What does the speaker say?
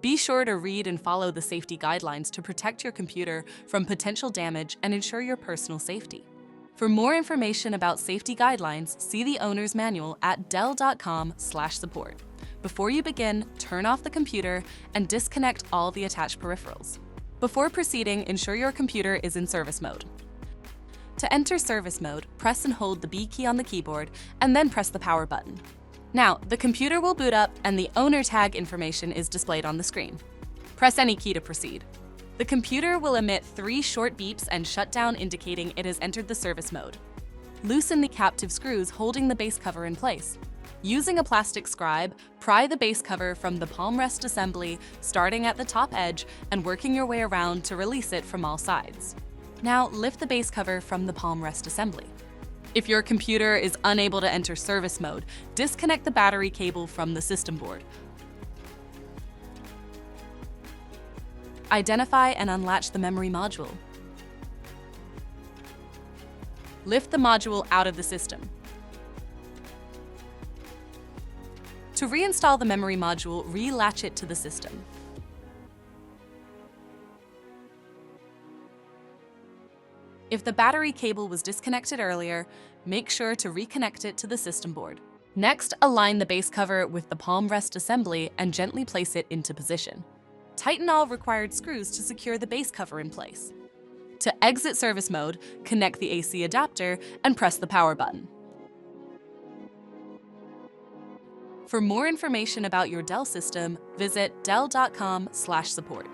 Be sure to read and follow the safety guidelines to protect your computer from potential damage and ensure your personal safety. For more information about safety guidelines, see the owner's manual at dell.com/support. Before you begin, turn off the computer and disconnect all the attached peripherals. Before proceeding, ensure your computer is in service mode. To enter service mode, press and hold the B key on the keyboard and then press the power button. Now, the computer will boot up and the owner tag information is displayed on the screen. Press any key to proceed. The computer will emit 3 short beeps and shut down, indicating it has entered the service mode. Loosen the captive screws holding the base cover in place. Using a plastic scribe, pry the base cover from the palm rest assembly, starting at the top edge and working your way around to release it from all sides. Now, lift the base cover from the palm rest assembly. If your computer is unable to enter service mode, disconnect the battery cable from the system board. Identify and unlatch the memory module. Lift the module out of the system. To reinstall the memory module, re-latch it to the system. If the battery cable was disconnected earlier, make sure to reconnect it to the system board. Next, align the base cover with the palm rest assembly and gently place it into position. Tighten all required screws to secure the base cover in place. To exit service mode, connect the AC adapter and press the power button. For more information about your Dell system, visit dell.com/support.